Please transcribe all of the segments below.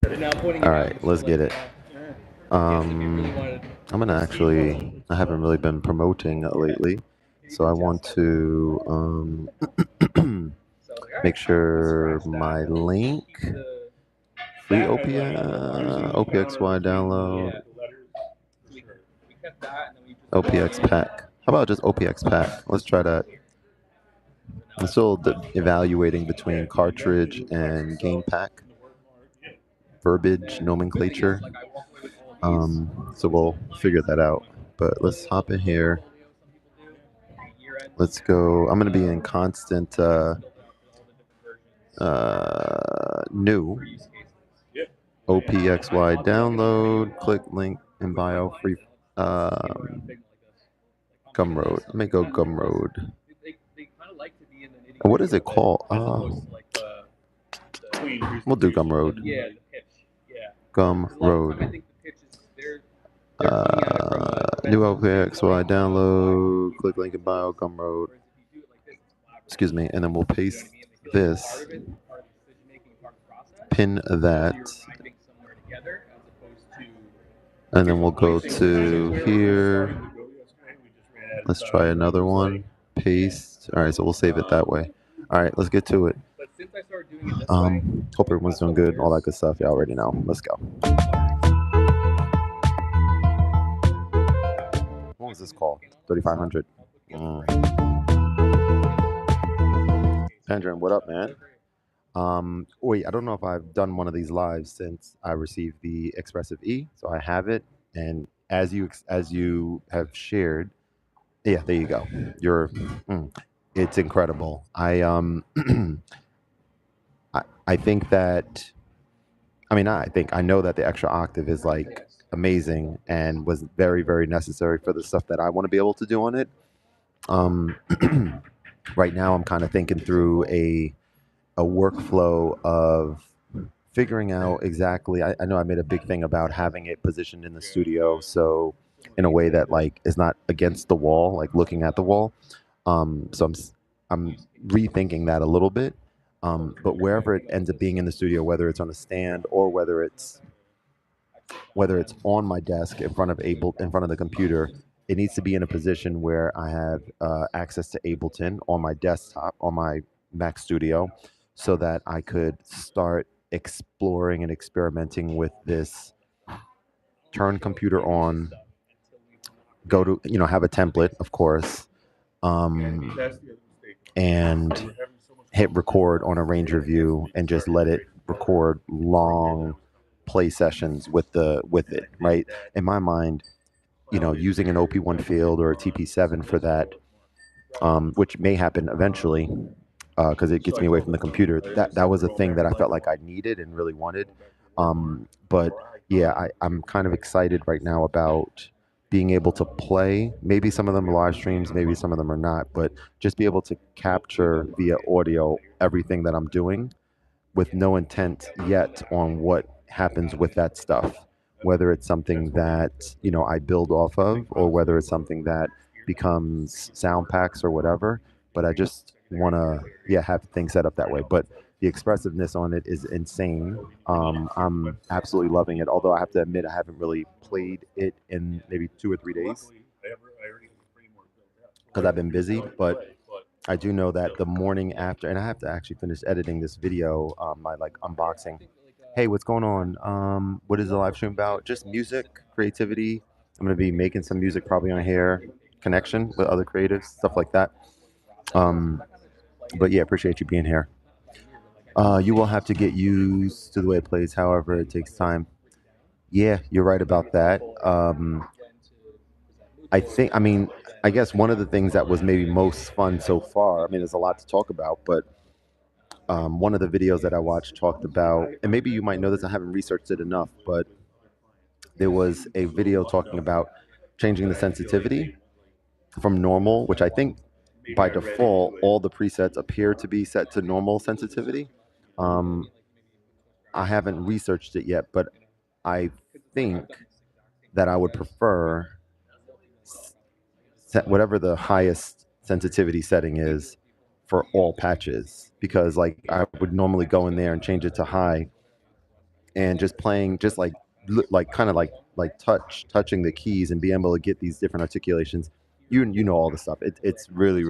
All right, let's get it. I'm gonna actually. I haven't really been promoting lately, so I want to make sure my link, free OPXY download, OPX pack. How about just OPX pack? Let's try that. I'm still evaluating between cartridge and game pack verbiage nomenclature. So we'll figure that out. But let's hop in here. Let's go. I'm going to be in constant new OPXY download. Click link in bio. Free Gumroad. Let me go Gumroad. What is it called? We'll do Gumroad. Gumroad. New OPXY download. Click link in bio. Gumroad. Excuse me, and then we'll paste this, pin that, and then we'll go to here. Let's try another one. Paste. All right, so we'll save it that way. All right, let's get to it. Hope everyone's doing good, all that good stuff. You already know. Let's go. What was this call? 3500. Pendrin, what up, man? Wait, I don't know if I've done one of these lives since I received the Expressive E, so I have it. And as you have shared, yeah, there you go. It's incredible. I think that, I know that the extra octave is like amazing and was very, very necessary for the stuff that I want to be able to do on it. Right now, I'm kind of thinking through a workflow of figuring out exactly. I know I made a big thing about having it positioned in the studio, so in a way that like is not against the wall, like looking at the wall. So I'm rethinking that a little bit. But wherever it ends up being in the studio, whether it's on a stand or whether it's on my desk in front of the computer, it needs to be in a position where I have access to Ableton on my desktop, on my Mac Studio, so that I could start exploring and experimenting with this. Turn computer on, go to, have a template, of course, and hit record on Arranger View and just let it record long play sessions with it, right? In my mind, using an OP1 field or a TP7 for that, which may happen eventually, because it gets me away from the computer. That was a thing that I felt like I needed and really wanted. But yeah, I'm kind of excited right now about being able to play. Maybe some of them are live streams, maybe some of them are not, but just be able to capture via audio everything that I'm doing with no intent yet on what happens with that stuff, whether it's something that I build off of or whether it's something that becomes sound packs or whatever. But I just want to have things set up that way. But the expressiveness on it is insane. I'm absolutely loving it, although I have to admit I haven't really played it in maybe 2 or 3 days because I've been busy. But I do know that the morning after, and I have to actually finish editing this video, my like unboxing. Hey, what's going on? What is the live stream about? Just music, creativity. I'm gonna be making some music probably on here, connection with other creatives, stuff like that. But yeah, appreciate you being here. You will have to get used to the way it plays. However, it takes time. Yeah, you're right about that. I guess one of the things that was maybe most fun so far, there's a lot to talk about, but one of the videos that I watched talked about, and maybe you might know this, I haven't researched it enough, but there was a video talking about changing the sensitivity from normal, which I think by default, all the presets appear to be set to normal sensitivity. I haven't researched it yet, but I think that I would prefer whatever the highest sensitivity setting is for all patches, because like I would normally go in there and change it to high and just playing, just like kind of like touching the keys and being able to get these different articulations. You know all the stuff. It's really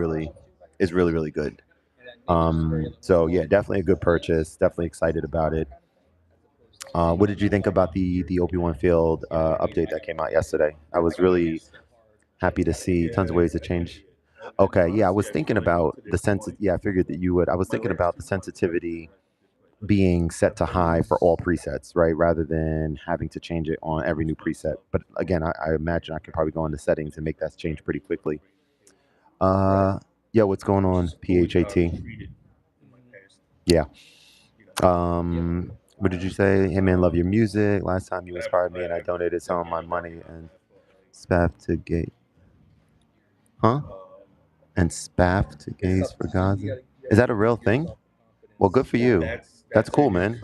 good. So yeah, definitely a good purchase. Definitely excited about it. What did you think about the OP1 Field update that came out yesterday? I was really happy to see tons of ways to change. Okay, yeah, I was thinking about the sense. Yeah, I figured that you would. I was thinking about the sensitivity being set to high for all presets, right? Rather than having to change it on every new preset. But again, I imagine I could probably go into settings and make that change pretty quickly. Yeah, what's going on, PHAT? Yeah. What did you say? Hey man, love your music. Last time you inspired me and I donated some of my money and spaff to gay. Huh? And spaff to gays for Gaza. Is that a real thing? Well, good for you. That's cool, man.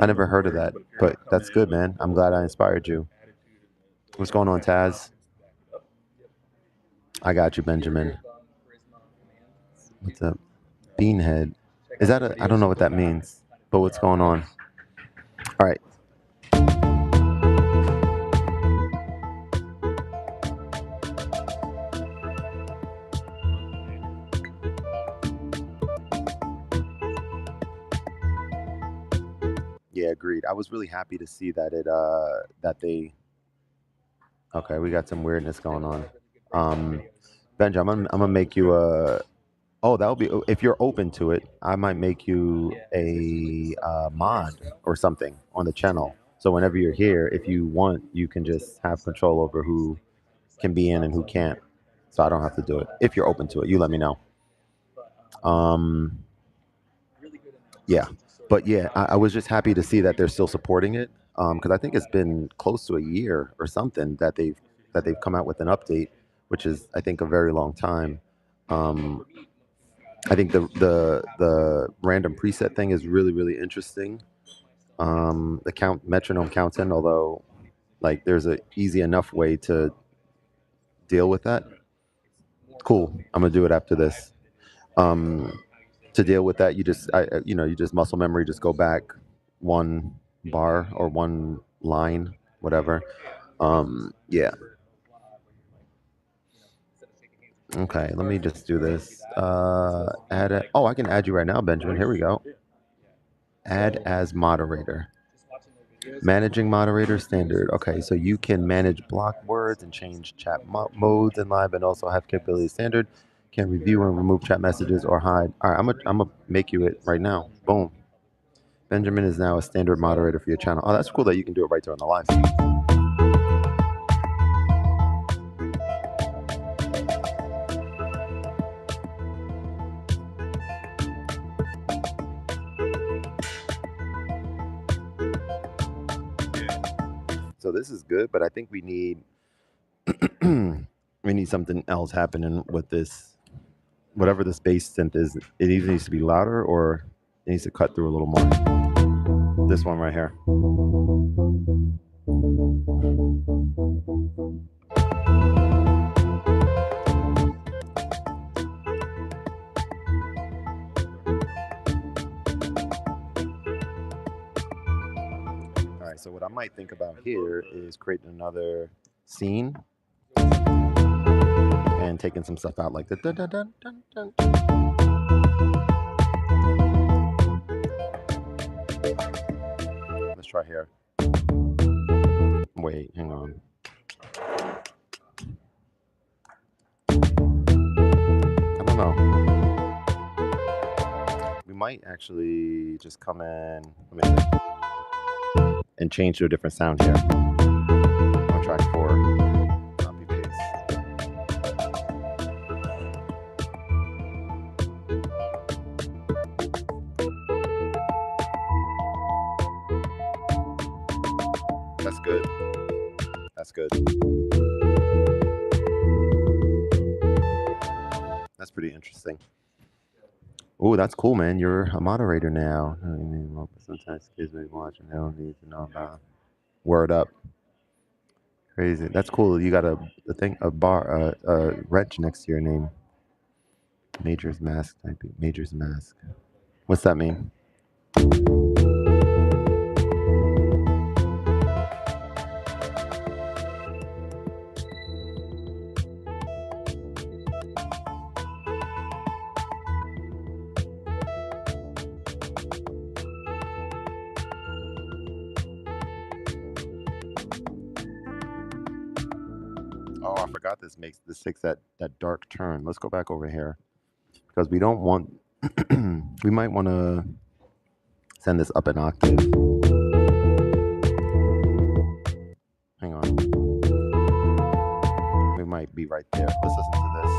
I never heard of that, but that's good, man. I'm glad I inspired you. What's going on, Taz? I got you, Benjamin. What's up? Beanhead. Is that I don't know what that means, but what's going on? All right. Yeah, agreed. I was really happy to see that that they. Okay, we got some weirdness going on. Benji, I'm gonna make you a. Oh, that'll be if you're open to it. I might make you a mod or something on the channel. So whenever you're here, if you want, you can just have control over who can be in and who can't. So I don't have to do it. If you're open to it, you let me know. Um, yeah, but yeah, I was just happy to see that they're still supporting it because I think it's been close to a year or something that they've come out with an update, which is I think a very long time. Um, I think the random preset thing is really interesting. The metronome counting, although like there's a easy enough way to deal with that. Cool. I'm gonna do it after this. To deal with that, you just muscle memory, just go back one bar or one line, whatever. Yeah. Okay, let me just do this. Add a, oh, I can add you right now, Benjamin. Here we go. Add as moderator. Managing moderator standard. Okay, so you can manage block words and change chat modes in live, and also have capability standard. Can review and remove chat messages or hide. All right, I'm gonna make you it right now. Boom. Benjamin is now a standard moderator for your channel. Oh, that's cool that you can do it right there on the live stream. So this is good, but I think we need we need something else happening with this. Whatever this bass synth is, it either needs to be louder or it needs to cut through a little more. This one right here. All right, so what I might think about here is creating another scene and taking some stuff out like the dun dun dun dun dun. Let's try here. Wait, hang on. I don't know. We might actually just come in and change to a different sound here. On track 4. Copy paste. That's good. That's good. That's pretty interesting. Oh, that's cool, man. You're a moderator now. Sometimes kids may watch and they don't need to know about. Word up. Crazy. That's cool. You got a wrench next to your name. Major's mask typing. Major's mask. What's that mean? this takes that dark turn. Let's go back over here because we don't want. We might want to send this up an octave. Hang on. We might be right there. Let's listen to this.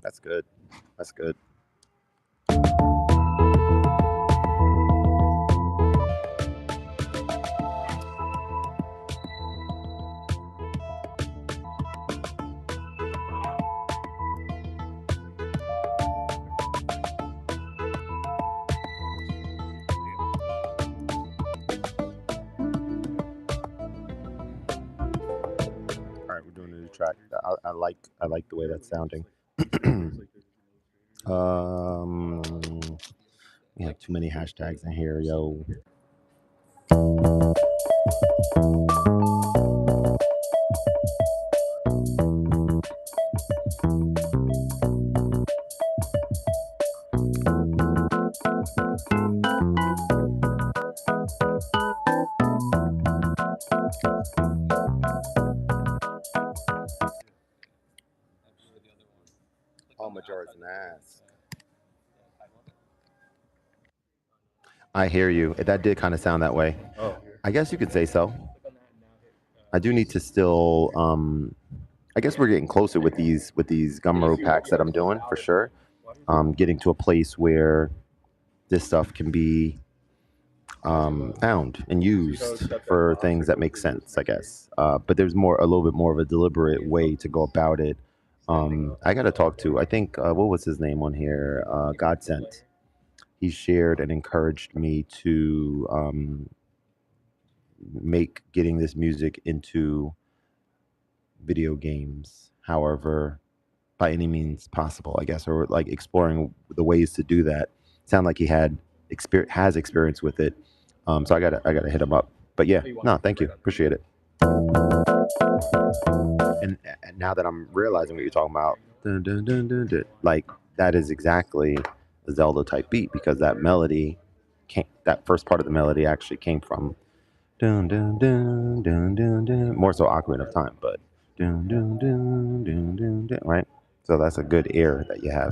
That's good. That's good. All right, we're doing a new track. I like the way that's sounding. We have too many hashtags in here, yo. Oh, Majora's Mask. I hear you. That did kind of sound that way. Oh, I guess you could say so. I do need to still. I guess we're getting closer with these Gumroad packs that I'm doing for sure. Getting to a place where this stuff can be found and used for things that make sense, I guess. But there's a little bit more of a deliberate way to go about it. I got to talk to. I think what was his name on here? Godsent. He shared and encouraged me to make getting this music into video games, however, by any means possible, I guess, or like exploring the ways to do that. Sound like he has experience with it. So I gotta hit him up. But yeah, no, thank you, appreciate it. And now that I'm realizing what you're talking about, dun, dun, dun, dun, dun, like that is exactly a Zelda type beat because that first part of the melody actually came from dun dun dun dun dun dun. More so Ocarina of Time, but dun dun dun dun dun dun. Right. So that's a good air that you have.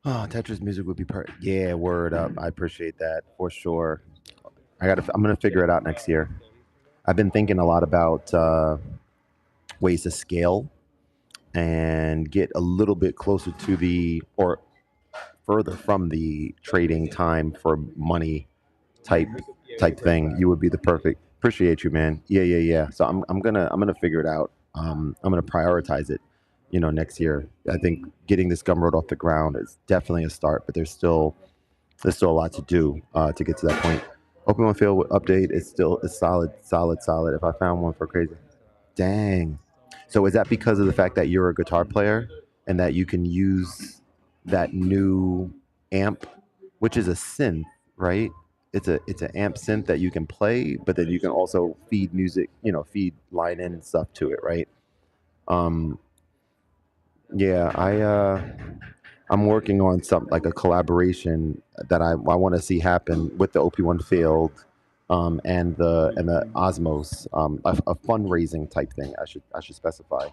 Oh, Tetris music would be perfect. Yeah, word up. I appreciate that for sure. I'm gonna figure it out next year. I've been thinking a lot about ways to scale and get a little bit closer to or further from the trading time for money type thing. You would be the perfect. Appreciate you, man. Yeah. So I'm gonna figure it out. I'm gonna prioritize it. Next year. I think getting this Gumroad off the ground is definitely a start, but there's still a lot to do to get to that point. Open One Field update is solid. If I found one for crazy, dang. So is that because of the fact that you're a guitar player and that you can use that new amp, which is a synth, right? It's an amp synth that you can play, but then you can also feed music, feed line in stuff to it, right? Yeah, I'm working on something like a collaboration that I want to see happen with the OP1 Field and the Osmos, a fundraising type thing. I should specify.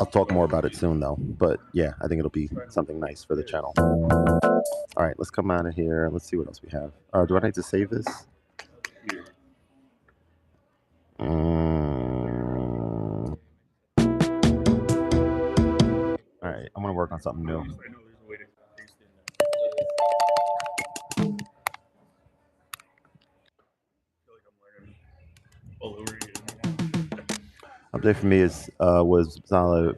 I'll talk more about it soon, though. But yeah, I think it'll be something nice for the channel. All right, let's come out of here. Let's see what else we have. Do I need to save this? All right, I'm gonna work on something new. Update for me was solid.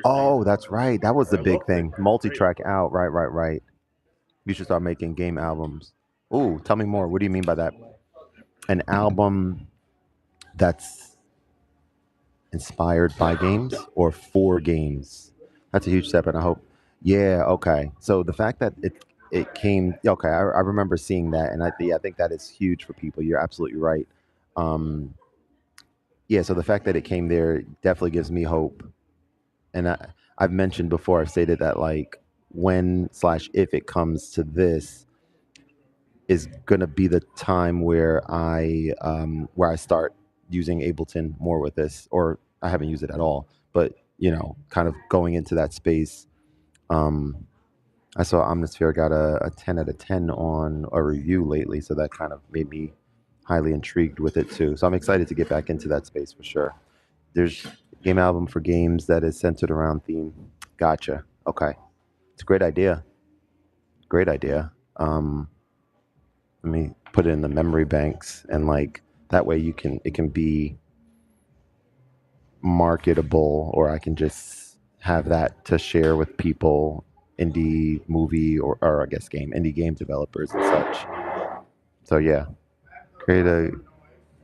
Oh, that's right. That was the big thing. Multi-track out. Right. You should start making game albums. Ooh, tell me more. What do you mean by that? An album that's inspired by games or for games? That's a huge step, and I hope. Yeah. Okay. So the fact that it came. Okay, I remember seeing that, and I think that is huge for people. You're absolutely right. Yeah. So the fact that it came there definitely gives me hope. And I've mentioned before. I've stated that like when/if it comes to this is going to be the time where I start using Ableton more with this, or I haven't used it at all, but kind of going into that space. I saw Omnisphere got a 10 out of 10 on a review lately, so that kind of made me highly intrigued with it too. So I'm excited to get back into that space for sure. There's game album for games that is centered around theme. Gotcha. Okay, it's a great idea. Great idea. Let me put it in the memory banks, and like that way it can be marketable, or I can just have that to share with people, indie movie or I guess indie game developers and such. So yeah, create a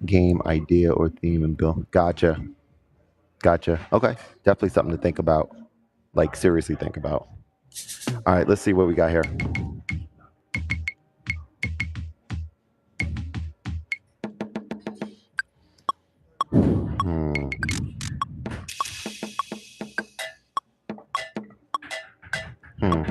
game idea or theme and build. Gotcha. Okay, definitely something to think about, like seriously think about. All right, let's see what we got here. Hmm. Hmm.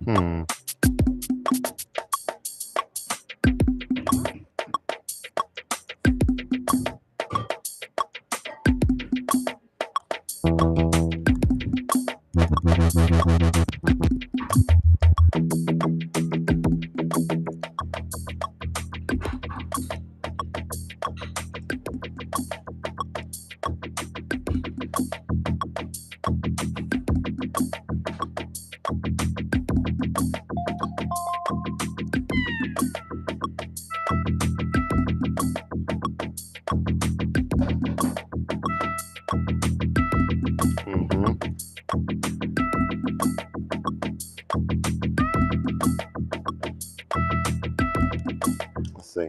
Hmm. Mm-hmm. Let's see.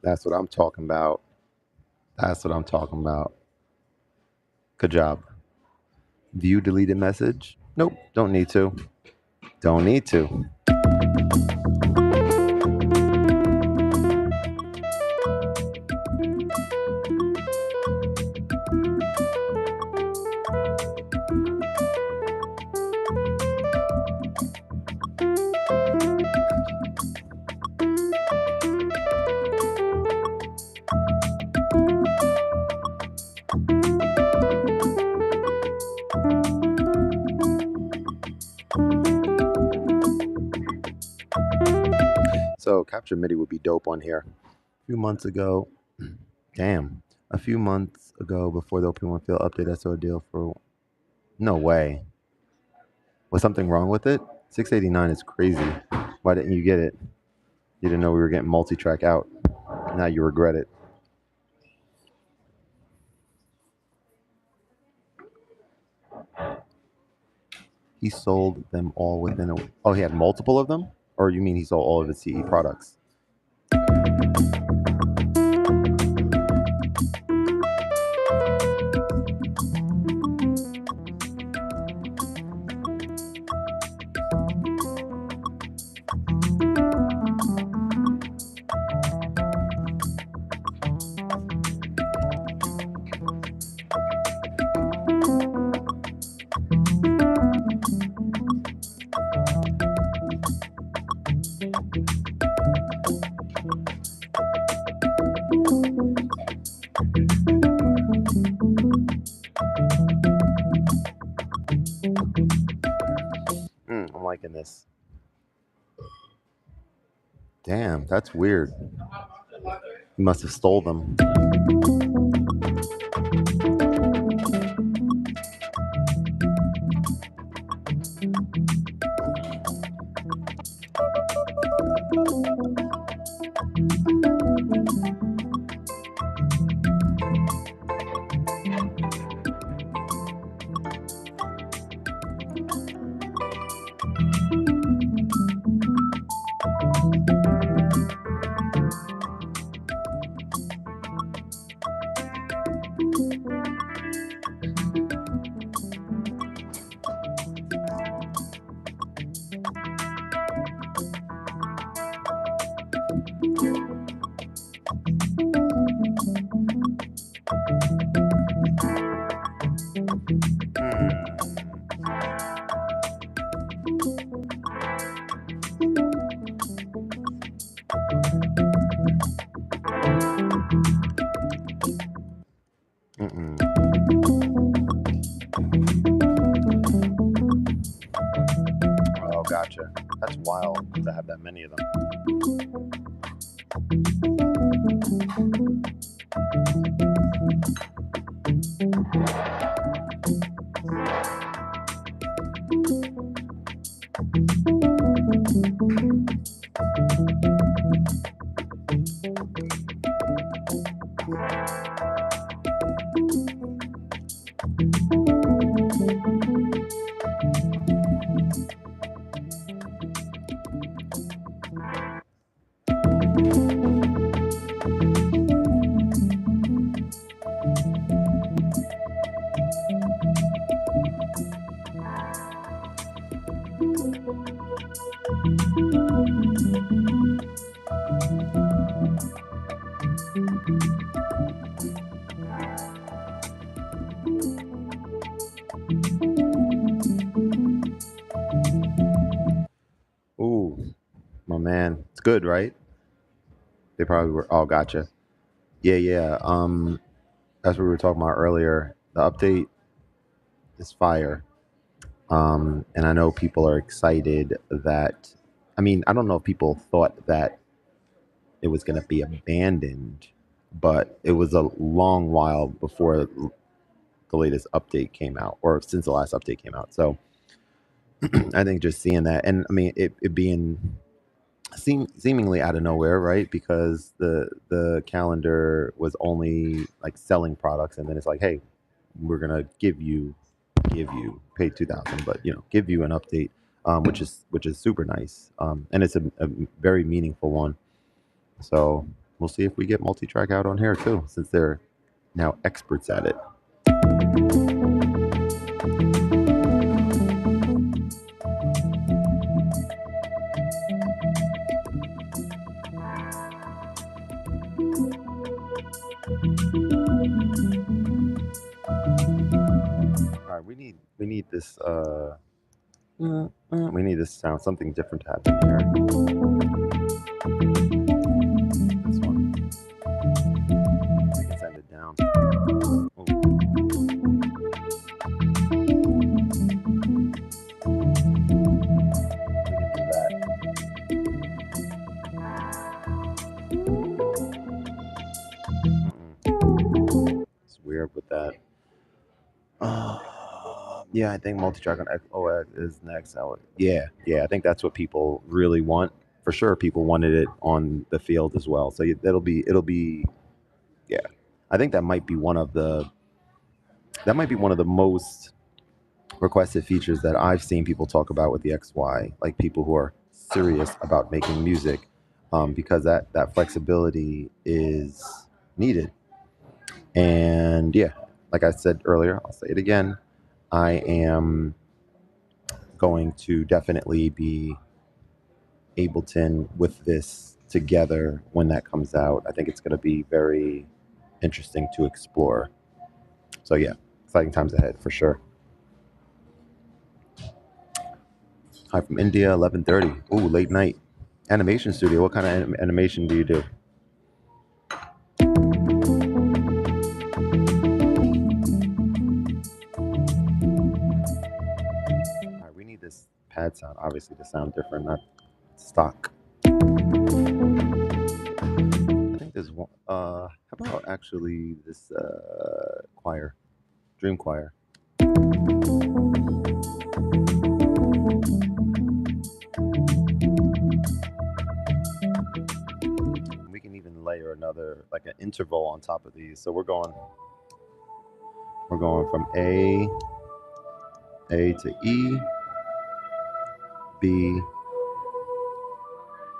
That's what I'm talking about. That's what I'm talking about. Good job. View deleted message? Nope, don't need to. Don't need to. So capture MIDI would be dope on here. A few months ago, damn, a few months ago before the OP1 Field update, I saw a deal for, no way. Was something wrong with it? 689 is crazy. Why didn't you get it? You didn't know we were getting multi-track out. Now you regret it. He sold them all within a... Oh, he had multiple of them? Or you mean he sold all of his CE products? I'm liking this. Damn, that's weird. He must have stole them. Oh, gotcha. That's wild to have that many of them. Ooh, my man. It's good, right? They probably were. Oh, gotcha. Yeah, yeah. That's what we were talking about earlier. The update is fire. And I know people are excited that, I mean, I don't know if people thought that it was going to be abandoned, but it was a long while before the latest update came out, or since the last update came out. So I think just seeing that, and I mean, it being seemingly out of nowhere, right? Because the calendar was only like selling products, and then it's like, hey, we're gonna give you pay 2,000, but give you an update, which is super nice, and it's a very meaningful one. So we'll see if we get multi-track out on here too, since they're now experts at it. All right, we need this we need this sound, something different to happen here. This one. We can send it down. Ooh. We can do that. It's weird with that. Yeah, I think multi-track on OS is next. Yeah, I think that's what people really want. For sure, people wanted it on the field as well. So it'll be, yeah. I think that might be one of the most requested features that I've seen people talk about with the XY, like people who are serious about making music, because that flexibility is needed. And yeah, like I said earlier, I'll say it again. I am going to definitely be Ableton with this together when that comes out. I think it's going to be very interesting to explore. So yeah, exciting times ahead for sure. Hi from India, 11:30. Ooh, late night. Animation studio. What kind of animation do you do? All right, we need this pad sound, obviously, to sound different, not stock. I think there's one. How about actually this choir, dream choir? We can even layer another, like an interval on top of these. So we're going from A to E, B.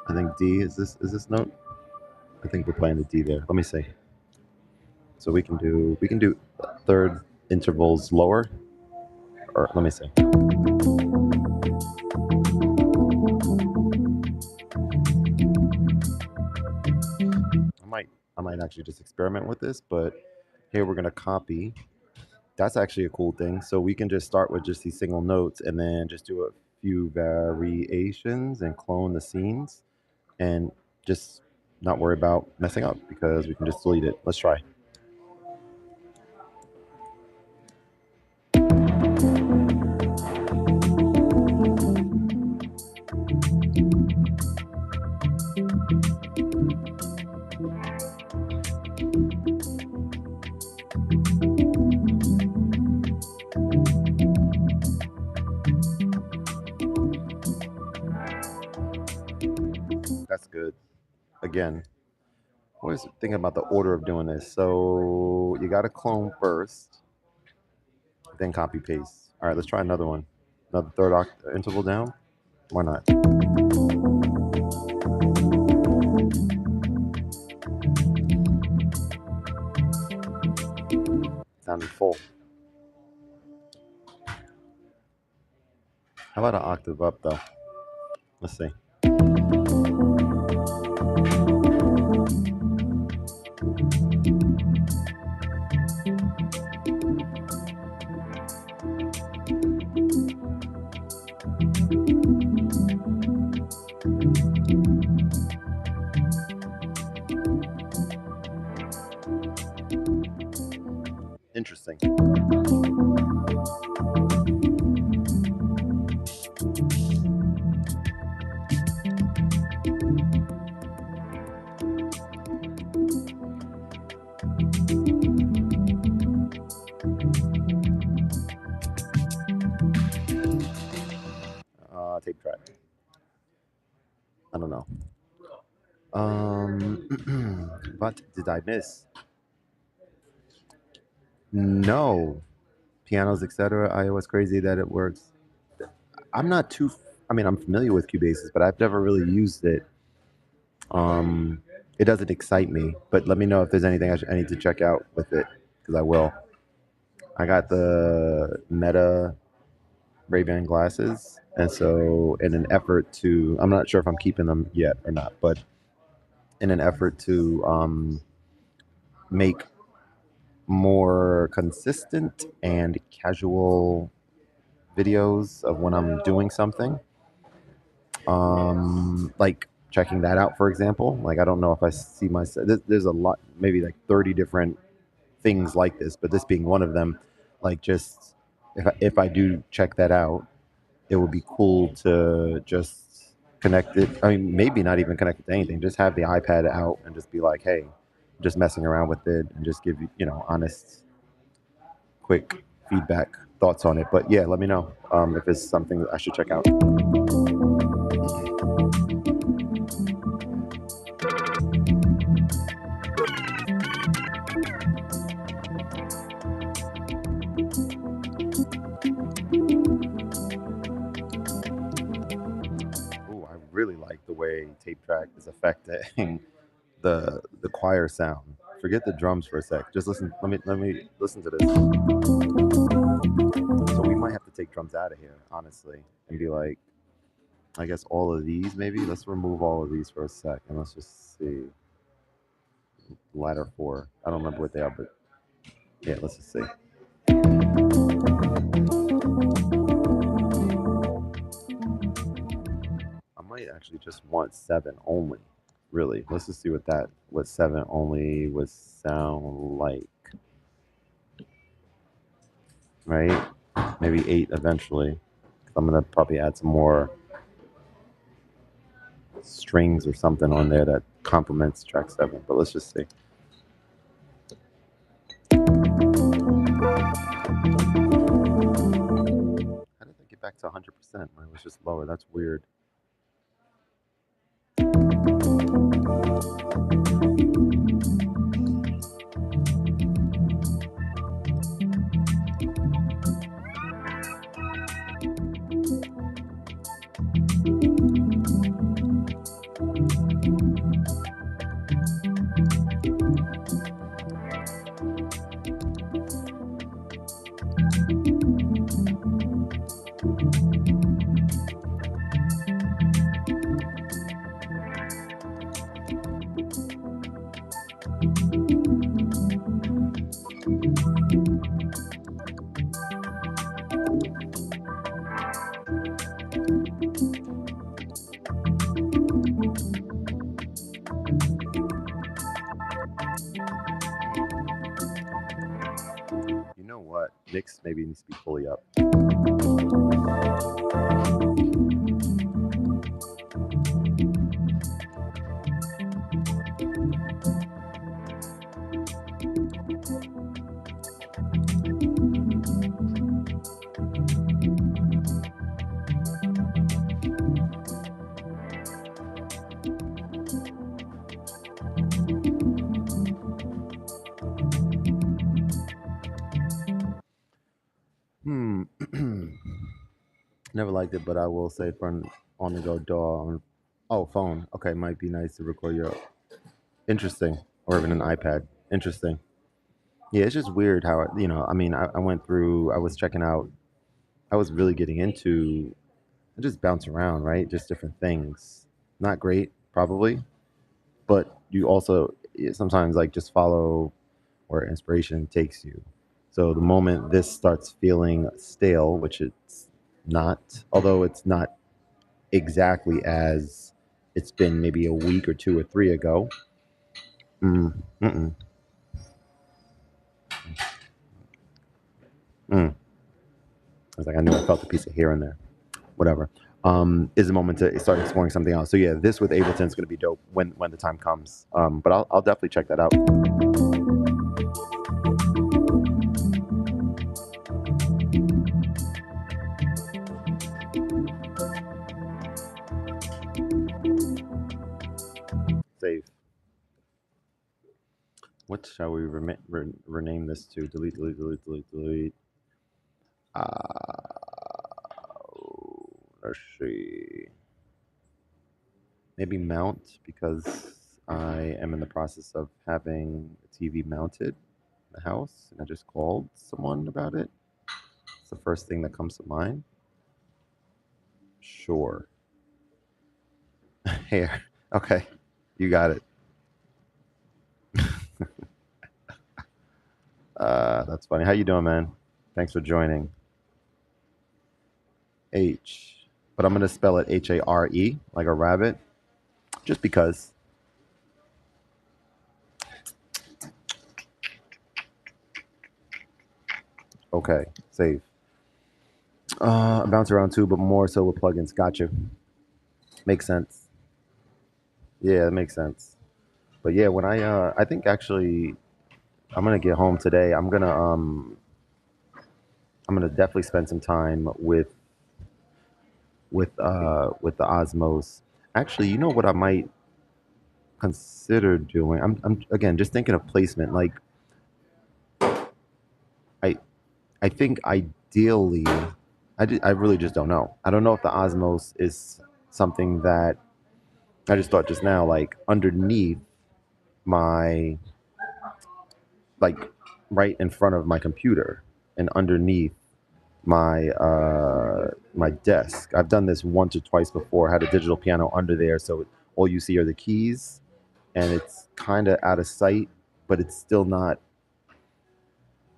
I think D is this note. I think we're playing the D there. Let me see. So we can do third intervals lower, or let me see. I might actually just experiment with this, but here we're gonna copy. That's actually a cool thing. So we can just start with just these single notes and then just do a few variations and clone the scenes and just not worry about messing up because we can just delete it. Let's try. That's good. Again, always thinking about the order of doing this. So you got to clone first, then copy paste. All right, let's try another one. Another third interval down. Why not? Sounded full. How about an octave up though? Let's see. Interesting. Tape track. I don't know. What did I miss? No. Pianos, etc. iOS crazy that it works. I'm not too. I mean, I'm familiar with Cubases, but I've never really used it. It doesn't excite me. But let me know if there's anything I need to check out with it. because I will. I got the Meta Ray-Ban glasses, and so in an effort to, I'm not sure if I'm keeping them yet or not, but in an effort to make more consistent and casual videos of when I'm doing something, like checking that out, for example. Like, I don't know if I see myself. There's a lot, maybe like 30 different things like this, but this being one of them. Like, just if I do check that out, it would be cool to just connect it. I mean, maybe not even connect it to anything. Just have the iPad out and just be like, hey, just messing around with it, and just give you, honest, quick feedback, thoughts on it. But yeah, let me know if it's something that I should check out. Ooh, I really like the way Tape Track is affecting the choir sound. Forget the drums for a sec. Just listen. Let me listen to this. So we might have to take drums out of here, honestly, and be like, I guess all of these maybe. Let's remove all of these for a sec, and let's just see. Ladder 4. I don't remember what they are, but yeah, let's just see. I might actually just want 7 only. Really, let's just see what 7 only would sound like. Right? Maybe 8 eventually. I'm gonna probably add some more strings or something on there that complements track 7. But let's just see. How did I get back to 100%? Mine was just lower. That's weird. You know what? Mix maybe needs to be fully up. Never liked it, but I will say for an on-the-go DAW. Oh, phone. Okay, might be nice to record your. Interesting, or even an iPad. Interesting. Yeah, it's just weird how I mean, I went through. I was checking out. I was really getting into. I just bounce around, right? Just different things. Not great, probably, but you also sometimes like just follow where inspiration takes you. So the moment this starts feeling stale, which it's not, although it's not exactly as it's been maybe a week or 2 or 3 ago. Mm, mm-mm, mm. I was like, I knew I felt a piece of hair in there. Whatever. Is the moment to start exploring something else. So yeah, this with Ableton is going to be dope when the time comes. But I'll definitely check that out. Save. What shall we rename this to? Delete, delete, delete, delete, delete. Let's see. Maybe mount, because I am in the process of having a TV mounted. the house and I just called someone about it. It's the first thing that comes to mind. Sure. Here. Okay. You got it. That's funny. How you doing, man? Thanks for joining. H. But I'm going to spell it Hare, like a rabbit, just because. Okay. Save. I bounce around too, but more so with plugins. Got you. Makes sense. Yeah, it makes sense. But yeah, when I think actually I'm gonna get home today. I'm gonna definitely spend some time with the Osmos. Actually, you know what I might consider doing? I'm again just thinking of placement. Like I I think ideally, I really just don't know. I don't know if the Osmos is something that I just thought just now, like underneath my, like right in front of my computer and underneath my desk. I've done this once or twice before. I had a digital piano under there, so all you see are the keys, and it's kind of out of sight, but it's still not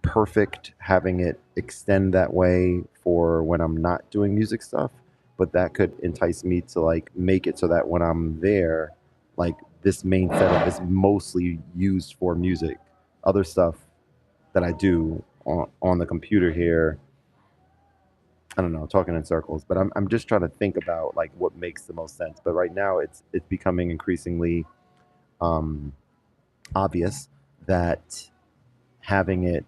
perfect having it extend that way for when I'm not doing music stuff. But that could entice me to like make it so that when I'm there, like this main setup is mostly used for music. Other stuff that I do on the computer here, I don't know, talking in circles, but I'm just trying to think about like what makes the most sense. But right now it's becoming increasingly um, obvious that having it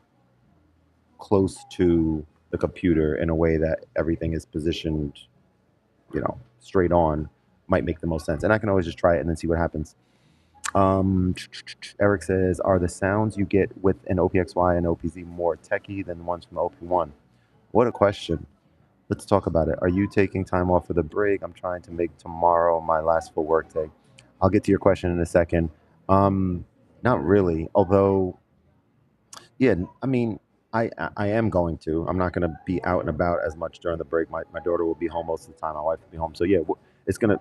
close to the computer in a way that everything is positioned, straight on might make the most sense. And I can always just try it and then see what happens. Um, Eric says, are the sounds you get with an OPXY and OPZ more techie than the ones from the OP1? What a question. Let's talk about it. Are you taking time off for the break? I'm trying to make tomorrow my last full work day. I'll get to your question in a second. Not really. Although, yeah, I mean, I am going to. I'm not going to be out and about as much during the break. My daughter will be home most of the time. My wife will be home. So yeah, it's gonna.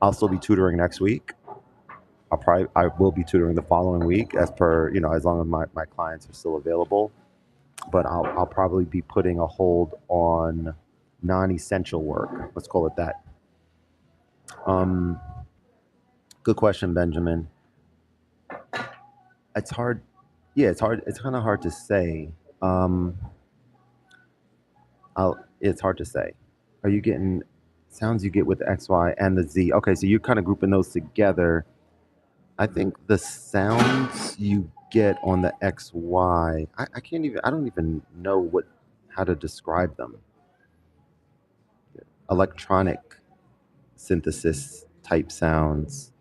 I'll still be tutoring next week. I will be tutoring the following week, as per as long as my clients are still available. But I'll probably be putting a hold on non-essential work. Let's call it that. Um, Good question, Benjamin. It's hard. Yeah, it's hard. It's kind of hard to say. Um, it's hard to say. Are you getting sounds you get with the X, Y, and the Z? Okay, so you're kind of grouping those together. I think the sounds you get on the X, Y, I can't even. I don't even know how to describe them. Electronic synthesis type sounds,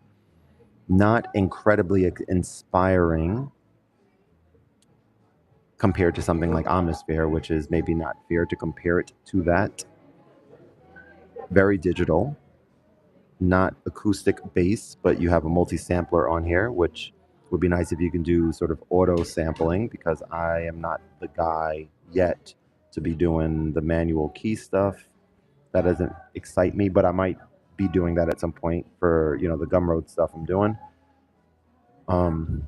not incredibly inspiring compared to something like Omnisphere, which is maybe not fair to compare it to that. Very digital, not acoustic bass, but you have a multi-sampler on here, which would be nice if you can do sort of auto sampling, because I am not the guy yet to be doing the manual key stuff. That doesn't excite me, but I might be doing that at some point for the Gumroad stuff I'm doing.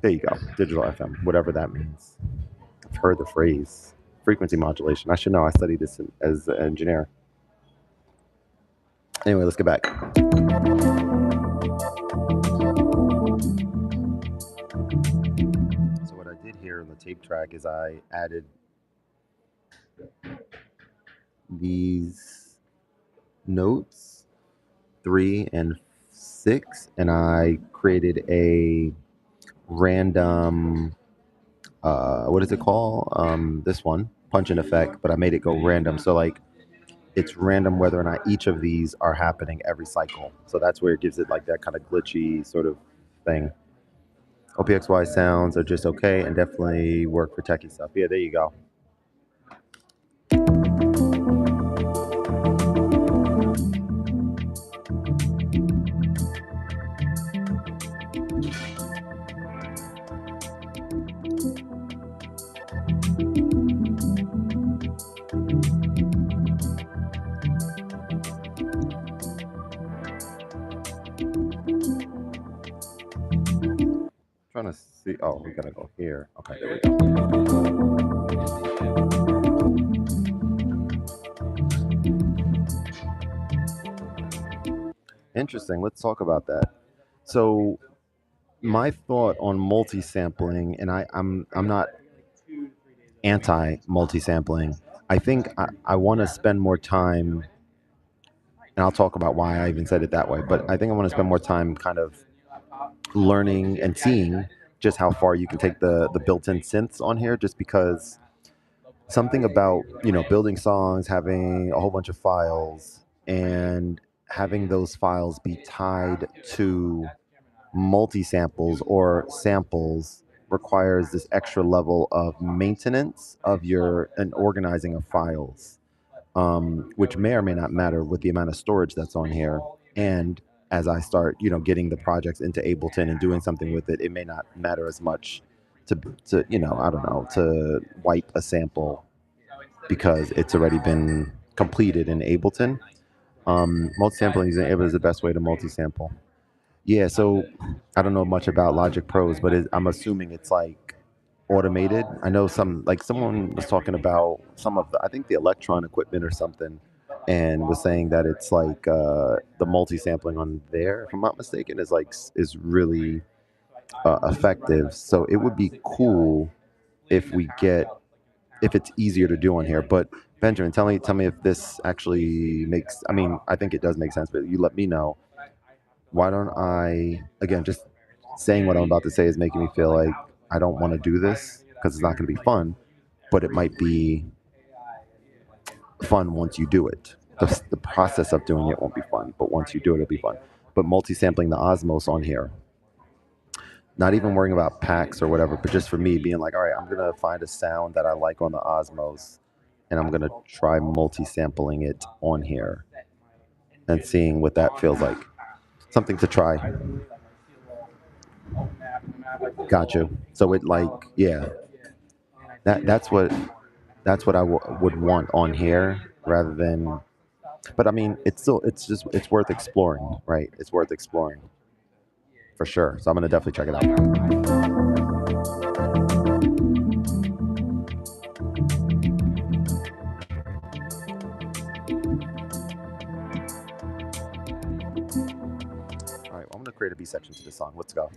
There you go, digital FM, whatever that means. I've heard the phrase frequency modulation. I should know. I studied this as an engineer. Anyway, let's get back. So what I did here in the tape track is I added these notes, 3 and 6, and I created a random, what is it called? This one, punch-in effect, but I made it go random. So like, it's random whether or not each of these are happening every cycle. So that's where it gives it like that kind of glitchy sort of thing. OPXY sounds are just okay and definitely work for techie stuff. Yeah, there you go. Trying to see. Oh, we gotta go here. Okay, there we go. Interesting. Let's talk about that. So my thought on multi-sampling, and I'm not anti multi-sampling. I think I want to spend more time, and I'll talk about why I even said it that way. But I think I want to spend more time kind of learning and seeing just how far you can take the built-in synths on here, just because something about building songs, having a whole bunch of files, and having those files be tied to multi-samples or samples requires this extra level of maintenance of your and organizing of files, which may or may not matter with the amount of storage that's on here. And as I start, getting the projects into Ableton and doing something with it, it may not matter as much to I don't know, to wipe a sample because it's already been completed in Ableton. Multi-sampling using Ableton is the best way to multi-sample. Yeah, so I don't know much about Logic Pros, but I'm assuming it's like automated. I know someone was talking about some of I think the Electron equipment or something, and was saying that it's like the multi-sampling on there, if I'm not mistaken, is really effective. So it would be cool if if it's easier to do on here. But Benjamin, tell me if this actually makes. I mean, I think it does make sense, but you let me know. Why don't I, again, just saying what I'm about to say is making me feel like I don't want to do this because it's not going to be fun, but it might be fun once you do it. The process of doing it won't be fun, but once you do it, it'll be fun. But multi-sampling the Osmos on here, not even worrying about packs or whatever, but just for me being like, all right, I'm going to find a sound that I like on the Osmos, and I'm going to try multi-sampling it on here and seeing what that feels like. Something to try. Got you. So it yeah, that's what I would want on here rather than. But I mean, it's worth exploring, right? It's worth exploring for sure. So I'm gonna definitely check it out. All right, well, I'm gonna create a B section to this song. Let's go.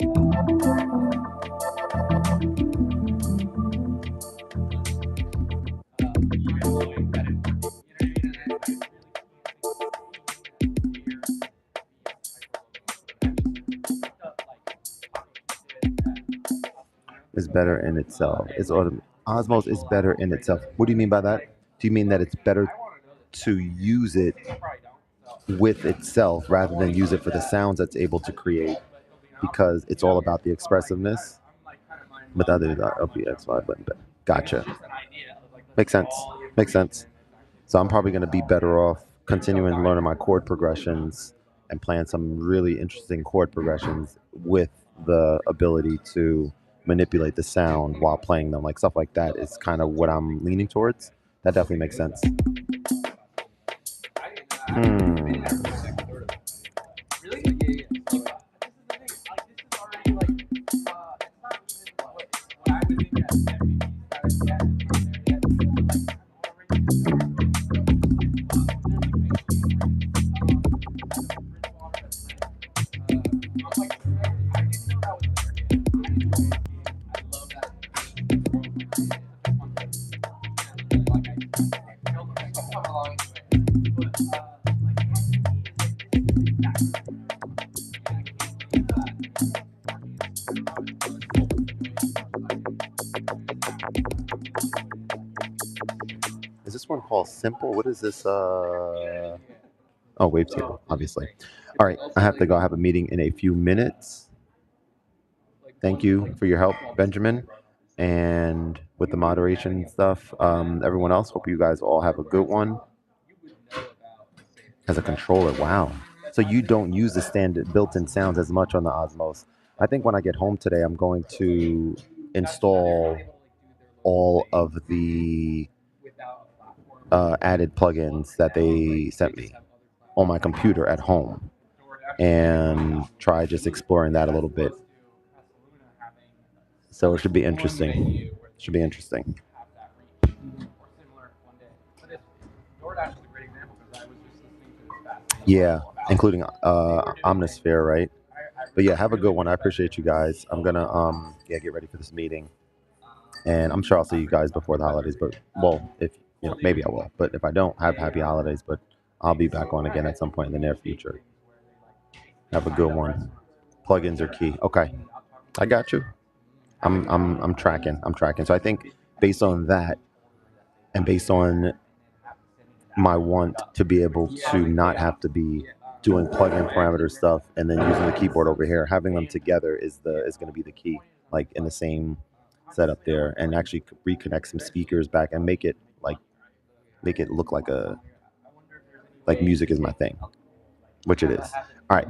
Is better in itself. Osmos is better in itself. What do you mean by that? Do you mean that it's better to use it with itself rather than use it for the sounds that's able to create because it's all about the expressiveness? But other than that, LPX5 button. Gotcha. Makes sense. Makes sense. So I'm probably going to be better off continuing learning my chord progressions and playing some really interesting chord progressions with the ability to manipulate the sound while playing them. Like stuff like that is kind of what I'm leaning towards. That definitely makes sense. Hmm. Is this one called Simple? What is this? Oh, Wavetable, obviously. All right, I have to go. I have a meeting in a few minutes. Thank you for your help, Benjamin, and with the moderation stuff. Everyone else, hope you guys all have a good one. As a controller, wow. So you don't use the standard built-in sounds as much on the Osmos. I think when I get home today, I'm going to install all of the added plugins that they sent me on my computer at home and try just exploring that a little bit. So it should be interesting. Should be interesting. Yeah, including Omnisphere, right? But yeah, have a good one. I appreciate you guys. I'm gonna yeah, get ready for this meeting, and I'm sure I'll see you guys before the holidays. But well, if you know, maybe I will. But if I don't, have happy holidays. But I'll be back on again at some point in the near future. Have a good one. Plugins are key. Okay, I got you. I'm tracking. I'm tracking. So I think based on that, and based on my want to be able to not have to be doing plug-in parameter stuff and then using the keyboard over here, having them together is going to be the key, like in the same setup there, and actually reconnect some speakers back and make it look like music is my thing, which it is. All right.